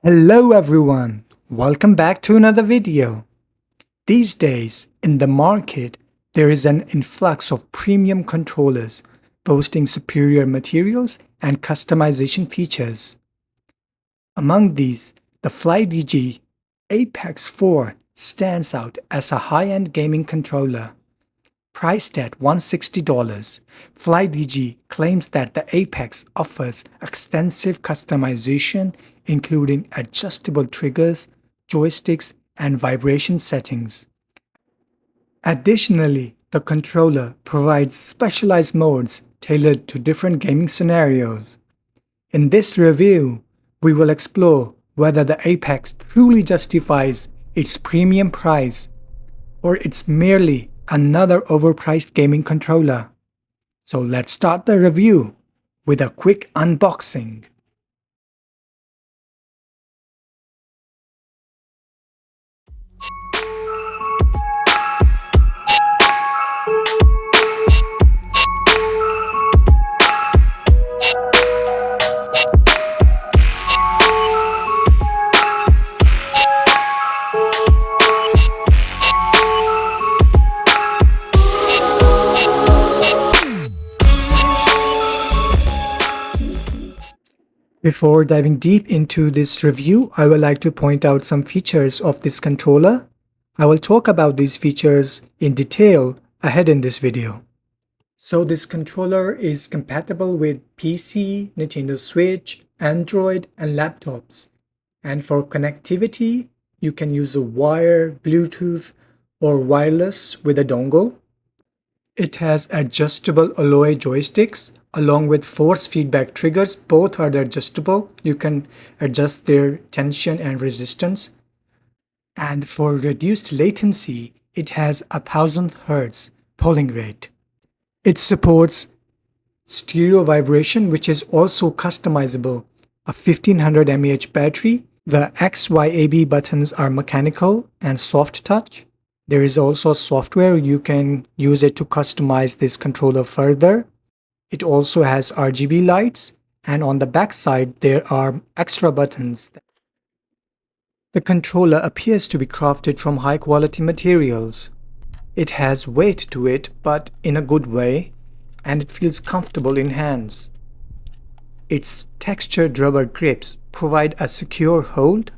Hello everyone, welcome back to another video. These days, in the market, there is an influx of premium controllers boasting superior materials and customization features. Among these, the Flydigi Apex 4 stands out as a high-end gaming controller. Priced at $160, Flydigi claims that the Apex offers extensive customization including adjustable triggers, joysticks, and vibration settings. Additionally, the controller provides specialized modes tailored to different gaming scenarios. In this review, we will explore whether the Apex truly justifies its premium price or it's merely another overpriced gaming controller. So let's start the review with a quick unboxing. Before diving deep into this review, I would like to point out some features of this controller. I will talk about these features in detail ahead in this video. So this controller is compatible with PC, Nintendo Switch, Android, and laptops. And for connectivity, you can use a wire, Bluetooth, or wireless with a dongle. It has adjustable alloy joysticks along with force feedback triggers. Both are adjustable. You can adjust their tension and resistance. And for reduced latency, it has 1000 Hz polling rate. It supports stereo vibration, which is also customizable, a 1500 mAh battery. The X, Y, A, B buttons are mechanical and soft touch. There is also software. You can use it to customize this controller further. It also has RGB lights, and on the back side there are extra buttons. The controller appears to be crafted from high quality materials. It has weight to it, but in a good way, and it feels comfortable in hands. Its textured rubber grips provide a secure hold.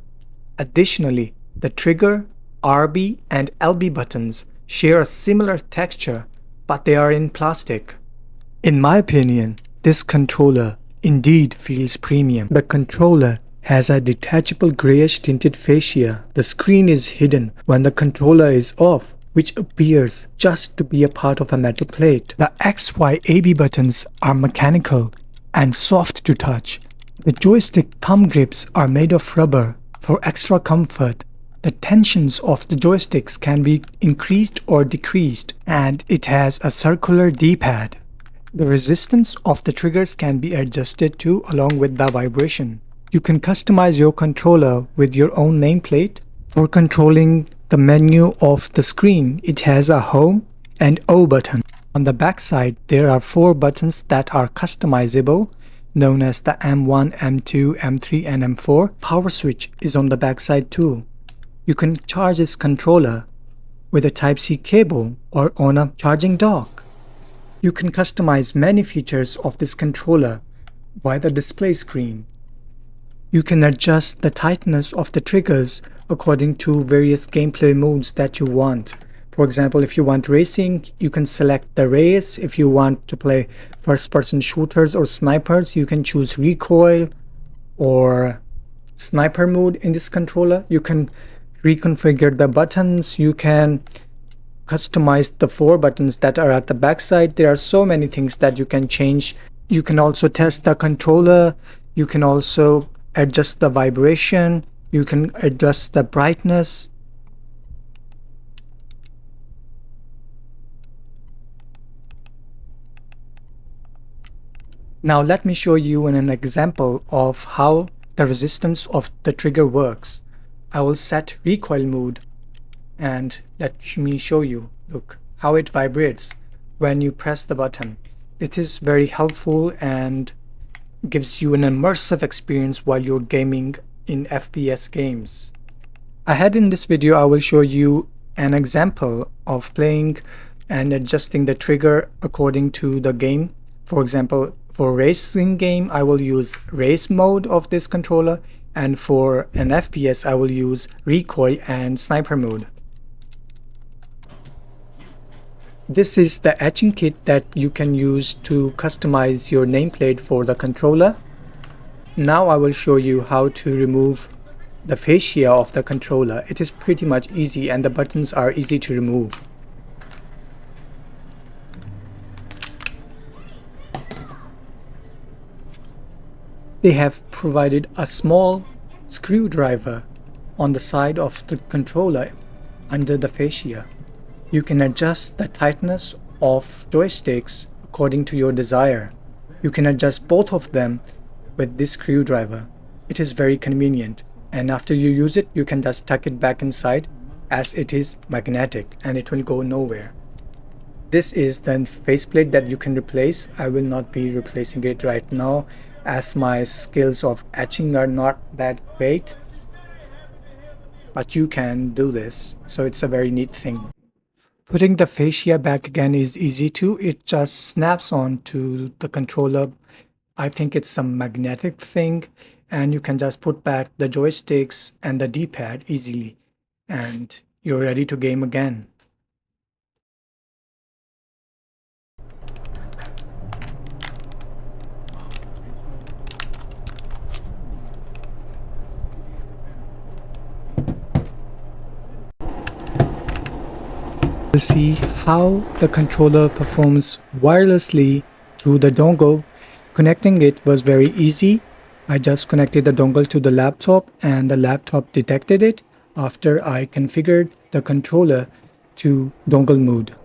Additionally, the trigger, RB, and LB buttons share a similar texture, but they are in plastic. In my opinion, this controller indeed feels premium. The controller has a detachable grayish tinted fascia. The screen is hidden when the controller is off, which appears just to be a part of a metal plate. The X, Y, A, B buttons are mechanical and soft to touch. The joystick thumb grips are made of rubber for extra comfort. The tensions of the joysticks can be increased or decreased, and it has a circular D-pad. The resistance of the triggers can be adjusted too, along with the vibration. You can customize your controller with your own nameplate. For controlling the menu of the screen, it has a home and O button. On the back side, there are 4 buttons that are customizable, known as the M1, M2, M3, and M4. Power switch is on the back side too. You can charge this controller with a Type-C cable or on a charging dock. You can customize many features of this controller via the display screen. You can adjust the tightness of the triggers according to various gameplay modes that you want. For example, if you want racing, you can select the race. If you want to play first-person shooters or snipers, you can choose Recoil or Sniper mode in this controller. You can reconfigure the buttons. You can customize the 4 buttons that are at the back side. There are so many things that you can change. You can also test the controller. You can also adjust the vibration. You can adjust the brightness. Now let me show you an example of how the resistance of the trigger works. I will set recoil mode and let me show you. Look how it vibrates when you press the button. It is very helpful and gives you an immersive experience while you're gaming in FPS games. Ahead in this video, I will show you an example of playing and adjusting the trigger according to the game. For example, for racing game, I will use race mode of this controller, and for an FPS, I will use recoil and sniper mode. This is the etching kit that you can use to customize your nameplate for the controller. Now I will show you how to remove the fascia of the controller. It is pretty much easy and the buttons are easy to remove. They have provided a small screwdriver on the side of the controller under the fascia. You can adjust the tightness of joysticks according to your desire. You can adjust both of them with this screwdriver. It is very convenient, and after you use it, you can just tuck it back inside as it is magnetic and it will go nowhere. This is the faceplate that you can replace. I will not be replacing it right now as my skills of etching are not that great, but you can do this, so it's a very neat thing. Putting the fascia back again is easy too. It just snaps onto the controller. I think it's some magnetic thing, and you can just put back the joysticks and the D-pad easily, and you're ready to game again. To see how the controller performs wirelessly through the dongle. Connecting it was very easy. I just connected the dongle to the laptop and the laptop detected it after I configured the controller to dongle mode.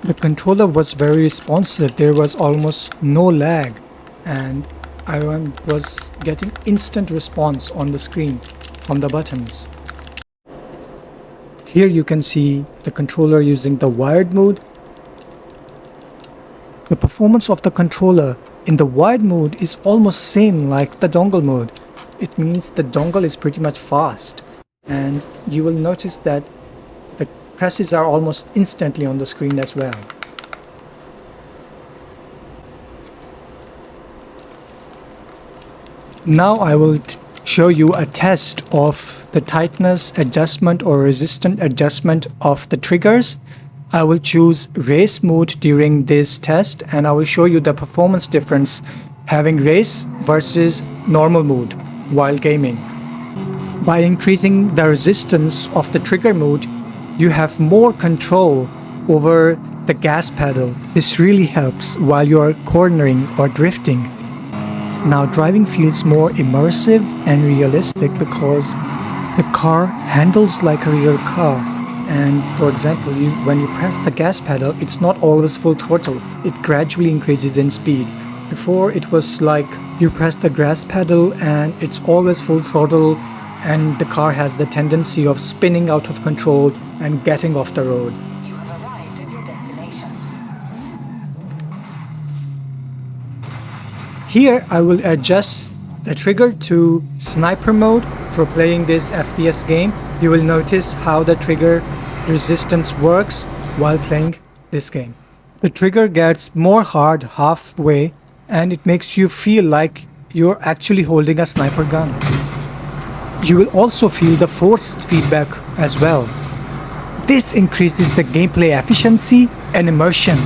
The controller was very responsive. There was almost no lag and I was getting instant response on the screen from the buttons. Here you can see the controller using the wired mode. The performance of the controller in the wired mode is almost same like the dongle mode. It means the dongle is pretty much fast, and you will notice that the presses are almost instantly on the screen as well. Now I will show you a test of the tightness adjustment or resistance adjustment of the triggers. I will choose race mode during this test and I will show you the performance difference having race versus normal mode while gaming. By increasing the resistance of the trigger mode, you have more control over the gas pedal. This really helps while you are cornering or drifting. Now driving feels more immersive and realistic because the car handles like a real car. And for example, when you press the gas pedal, it's not always full throttle. It gradually increases in speed. Before it was like you press the gas pedal and it's always full throttle and the car has the tendency of spinning out of control and getting off the road. You have arrived at your destination. Here I will adjust the trigger to sniper mode for playing this FPS game. You will notice how the trigger resistance works while playing this game. The trigger gets more hard halfway and it makes you feel like you're actually holding a sniper gun. You will also feel the force feedback as well. This increases the gameplay efficiency and immersion.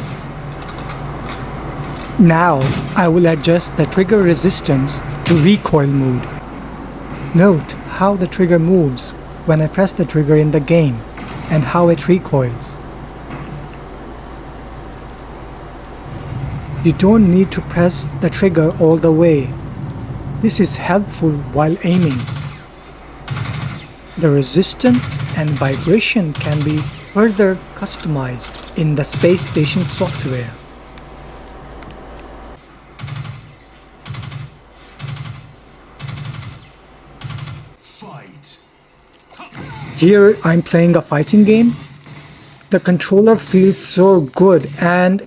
Now I will adjust the trigger resistance to recoil mode. Note how the trigger moves when I press the trigger in the game and how it recoils. You don't need to press the trigger all the way. This is helpful while aiming. The resistance and vibration can be further customized in the Space Station software. Here I'm playing a fighting game. The controller feels so good and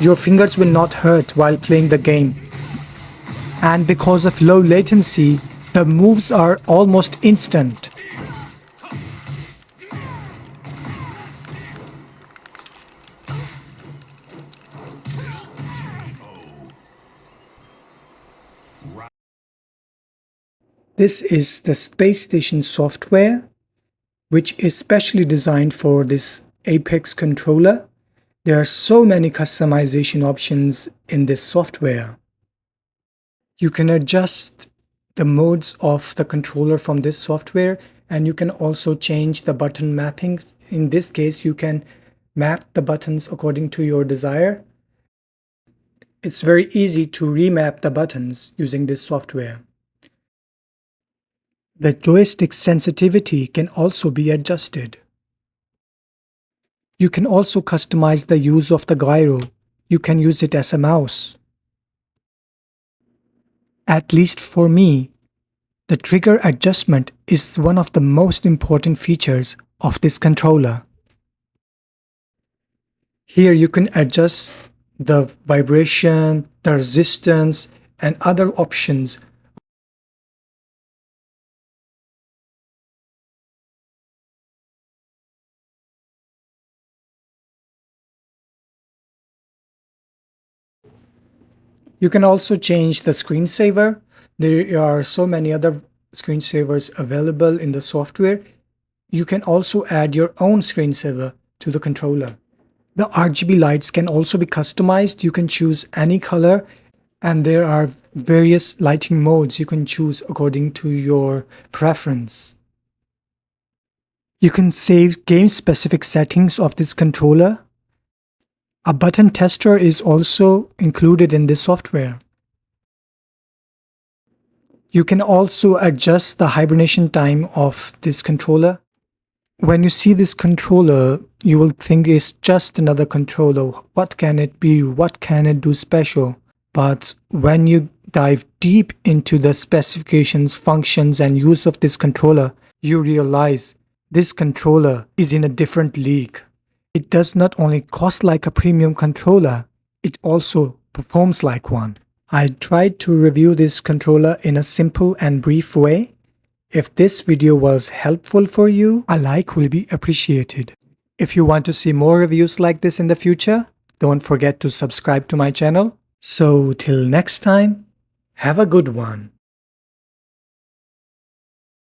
your fingers will not hurt while playing the game. And because of low latency, the moves are almost instant. This is the space station software, which is specially designed for this Apex controller. There are so many customization options in this software. You can adjust the modes of the controller from this software, and you can also change the button mapping. In this case, you can map the buttons according to your desire. It's very easy to remap the buttons using this software. The joystick sensitivity can also be adjusted. You can also customize the use of the gyro. You can use it as a mouse. At least for me, the trigger adjustment is one of the most important features of this controller. Here you can adjust the vibration, the resistance, and other options. You can also change the screensaver. There are so many other screensavers available in the software. You can also add your own screensaver to the controller. The RGB lights can also be customized. You can choose any color, and there are various lighting modes you can choose according to your preference. You can save game-specific settings of this controller. A button tester is also included in this software. You can also adjust the hibernation time of this controller. When you see this controller, you will think it's just another controller. What can it be? What can it do special? But when you dive deep into the specifications, functions, and use of this controller, you realize this controller is in a different league. It does not only cost like a premium controller, it also performs like one. I tried to review this controller in a simple and brief way. If this video was helpful for you, a like will be appreciated. If you want to see more reviews like this in the future, don't forget to subscribe to my channel. So till next time, have a good one.